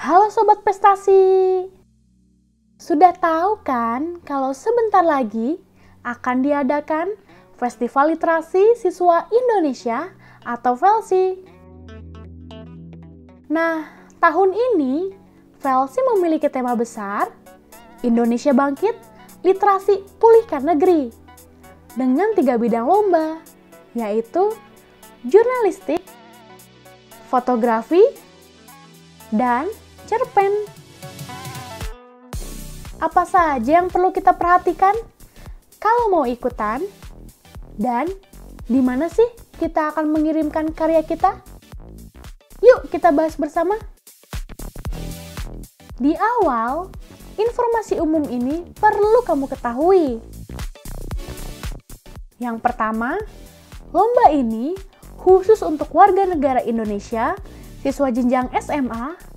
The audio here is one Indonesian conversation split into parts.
Halo Sobat Prestasi! Sudah tahu kan kalau sebentar lagi akan diadakan Festival Literasi Siswa Indonesia atau FELSI. Nah, tahun ini FELSI memiliki tema besar Indonesia Bangkit, Literasi Pulihkan Negeri dengan 3 bidang lomba, yaitu jurnalistik, fotografi, dan cerpen. Apa saja yang perlu kita perhatikan kalau mau ikutan? Dan di mana sih kita akan mengirimkan karya kita? Yuk kita bahas bersama. Di awal, informasi umum ini perlu kamu ketahui. Yang pertama, lomba ini khusus untuk warga negara Indonesia, siswa jenjang SMA,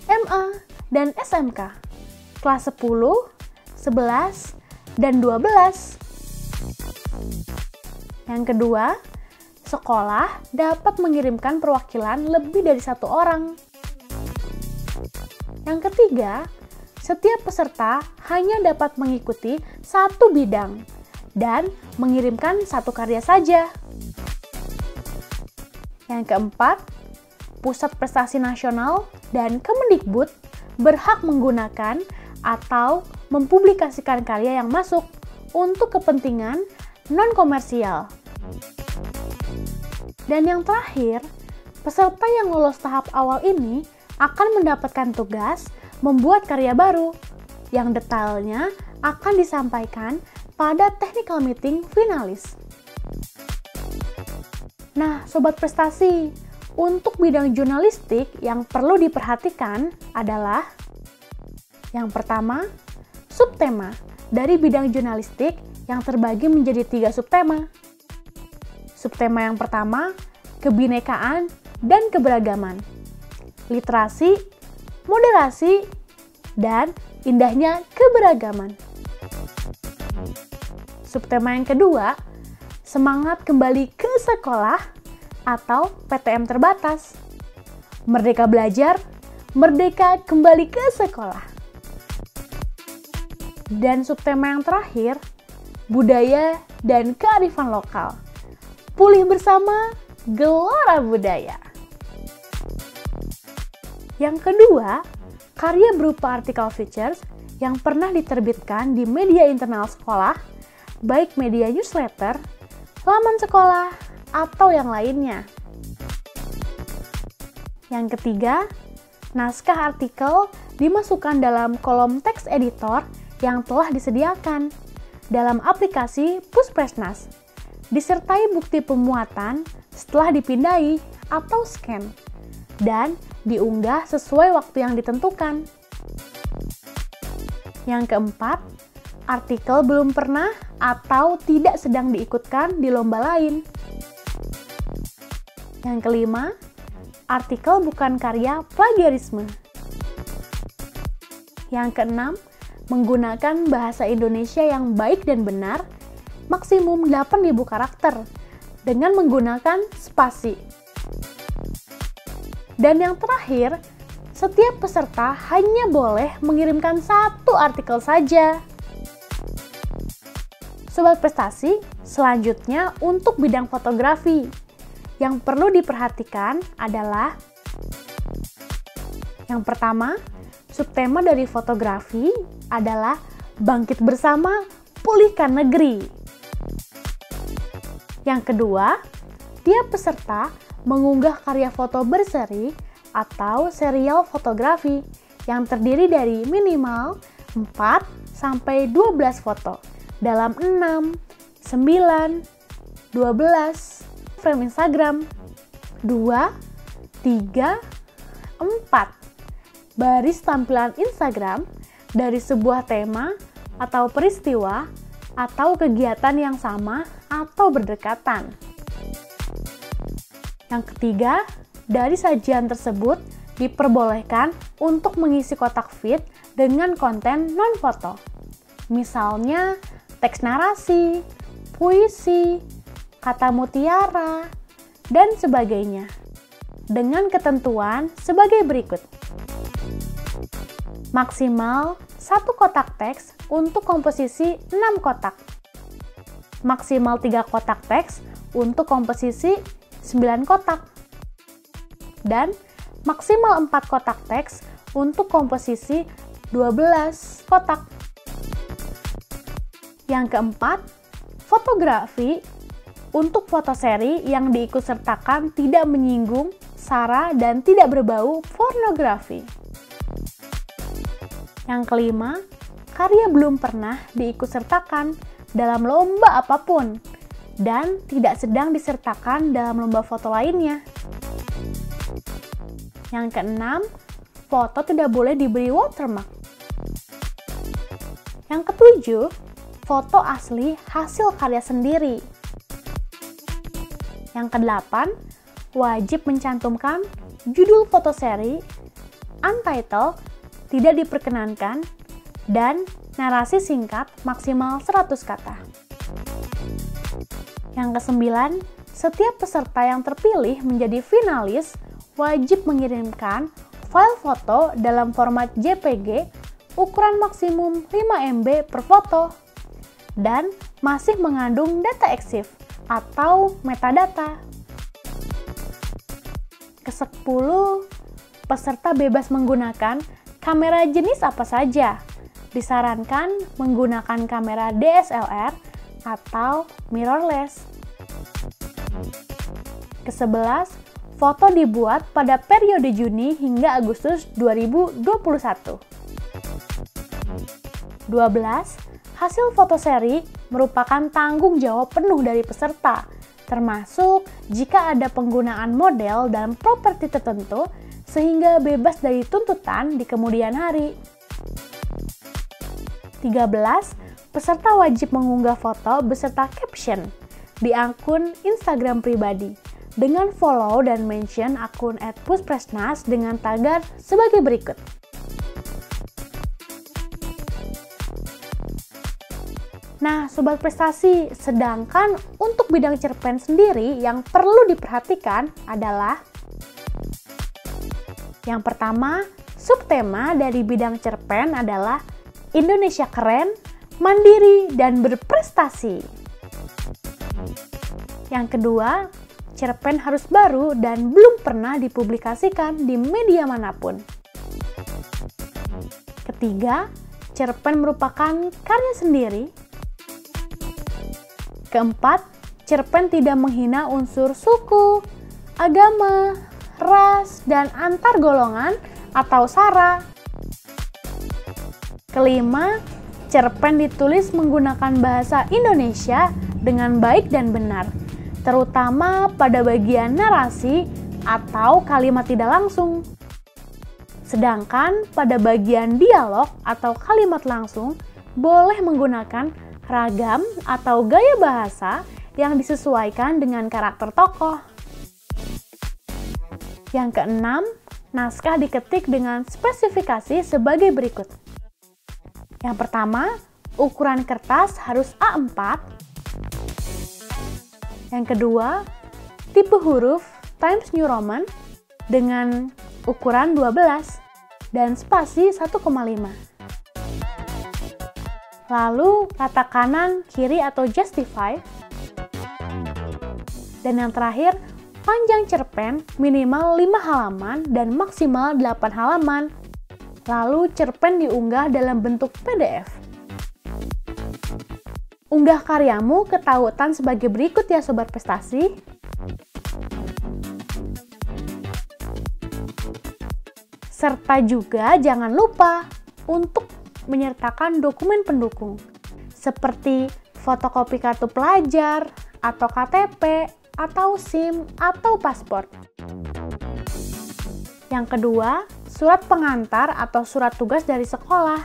MA, dan SMK, kelas 10, 11, dan 12. Yang kedua, sekolah dapat mengirimkan perwakilan lebih dari 1 orang. Yang ketiga, setiap peserta hanya dapat mengikuti 1 bidang dan mengirimkan 1 karya saja. Yang keempat, Pusat Prestasi Nasional dan Kemendikbud berhak menggunakan atau mempublikasikan karya yang masuk untuk kepentingan non-komersial. Dan yang terakhir, peserta yang lolos tahap awal ini akan mendapatkan tugas membuat karya baru yang detailnya akan disampaikan pada technical meeting finalis. Nah, Sobat Prestasi, untuk bidang jurnalistik yang perlu diperhatikan adalah yang pertama, subtema dari bidang jurnalistik yang terbagi menjadi 3 subtema. Subtema yang pertama, kebinekaan dan keberagaman, literasi, moderasi, dan indahnya keberagaman. Subtema yang kedua, semangat kembali ke sekolah atau PTM terbatas. Merdeka belajar, merdeka kembali ke sekolah. Dan subtema yang terakhir, budaya dan kearifan lokal. Pulih bersama Gelora Budaya. Yang kedua, karya berupa artikel features yang pernah diterbitkan di media internal sekolah, baik media newsletter, laman sekolah, atau yang lainnya. Yang ketiga, naskah artikel dimasukkan dalam kolom teks editor yang telah disediakan dalam aplikasi Puspresnas, disertai bukti pemuatan setelah dipindai atau scan, dan diunggah sesuai waktu yang ditentukan. Yang keempat, artikel belum pernah atau tidak sedang diikutkan di lomba lain. Yang kelima, artikel bukan karya plagiarisme. Yang keenam, menggunakan bahasa Indonesia yang baik dan benar, maksimum 8.000 karakter, dengan menggunakan spasi. Dan yang terakhir, setiap peserta hanya boleh mengirimkan 1 artikel saja. Sobat Prestasi, selanjutnya untuk bidang fotografi. Yang perlu diperhatikan adalah yang pertama, subtema dari fotografi adalah Bangkit Bersama, Pulihkan Negeri. Yang kedua, tiap peserta mengunggah karya foto berseri atau serial fotografi yang terdiri dari minimal 4-12 foto dalam 6, 9, 12 frame Instagram, 2, 3, 4 baris tampilan Instagram dari sebuah tema atau peristiwa atau kegiatan yang sama atau berdekatan. Yang ketiga, dari sajian tersebut diperbolehkan untuk mengisi kotak feed dengan konten non-foto. Misalnya, teks narasi, puisi, kata mutiara, dan sebagainya. Dengan ketentuan sebagai berikut. Maksimal 1 kotak teks untuk komposisi 6 kotak. Maksimal 3 kotak teks untuk komposisi 9 kotak. Dan maksimal 4 kotak teks untuk komposisi 12 kotak. Yang keempat, fotografi untuk fotoseri yang diikutsertakan tidak menyinggung, sara, dan tidak berbau pornografi. Yang kelima, karya belum pernah diikutsertakan dalam lomba apapun dan tidak sedang disertakan dalam lomba foto lainnya. Yang keenam, foto tidak boleh diberi watermark. Yang ketujuh, foto asli hasil karya sendiri. Yang kedelapan, wajib mencantumkan judul fotoseri, untitled, tidak diperkenankan, dan narasi singkat maksimal 100 kata. Yang kesembilan, setiap peserta yang terpilih menjadi finalis wajib mengirimkan file foto dalam format JPG ukuran maksimum 5 MB per foto dan masih mengandung data EXIF atau metadata. Ke-10, peserta bebas menggunakan kamera jenis apa saja. Disarankan menggunakan kamera DSLR atau mirrorless. Ke-11, foto dibuat pada periode Juni hingga Agustus 2021. 12, hasil fotoseri merupakan tanggung jawab penuh dari peserta, termasuk jika ada penggunaan model dalam properti tertentu sehingga bebas dari tuntutan di kemudian hari. 13, peserta wajib mengunggah foto beserta caption di akun Instagram pribadi dengan follow dan mention akun @puspresnas dengan tagar sebagai berikut. Nah, Sobat Prestasi, sedangkan untuk bidang cerpen sendiri yang perlu diperhatikan adalah yang pertama, subtema dari bidang cerpen adalah Indonesia keren, mandiri, dan berprestasi. Yang kedua, cerpen harus baru dan belum pernah dipublikasikan di media manapun. Ketiga, cerpen merupakan karya sendiri. Keempat, cerpen tidak menghina unsur suku, agama, ras, dan antar golongan atau sara. Kelima, cerpen ditulis menggunakan bahasa Indonesia dengan baik dan benar, terutama pada bagian narasi atau kalimat tidak langsung. Sedangkan pada bagian dialog atau kalimat langsung boleh menggunakan ragam atau gaya bahasa yang disesuaikan dengan karakter tokoh. Yang keenam, naskah diketik dengan spesifikasi sebagai berikut. Yang pertama, ukuran kertas harus A4. Yang kedua, tipe huruf Times New Roman dengan ukuran 12 dan spasi 1,5. Lalu, letak kanan, kiri atau justify. Dan yang terakhir, panjang cerpen minimal 5 halaman dan maksimal 8 halaman. Lalu cerpen diunggah dalam bentuk PDF. Unggah karyamu ke tautan sebagai berikut ya Sobat Prestasi. Serta juga jangan lupa untuk menyertakan dokumen pendukung seperti fotokopi kartu pelajar atau KTP atau SIM atau paspor. Yang kedua, surat pengantar atau surat tugas dari sekolah.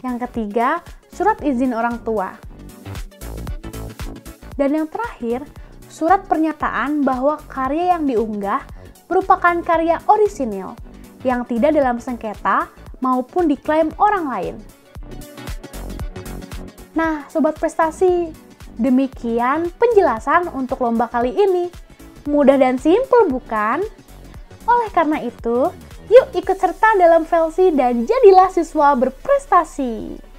Yang ketiga, surat izin orang tua. Dan yang terakhir, surat pernyataan bahwa karya yang diunggah merupakan karya orisinil yang tidak dalam sengketa maupun diklaim orang lain. Nah, Sobat Prestasi, demikian penjelasan untuk lomba kali ini. Mudah dan simpel bukan? Oleh karena itu, Yuk ikut serta dalam Velsi dan jadilah siswa berprestasi.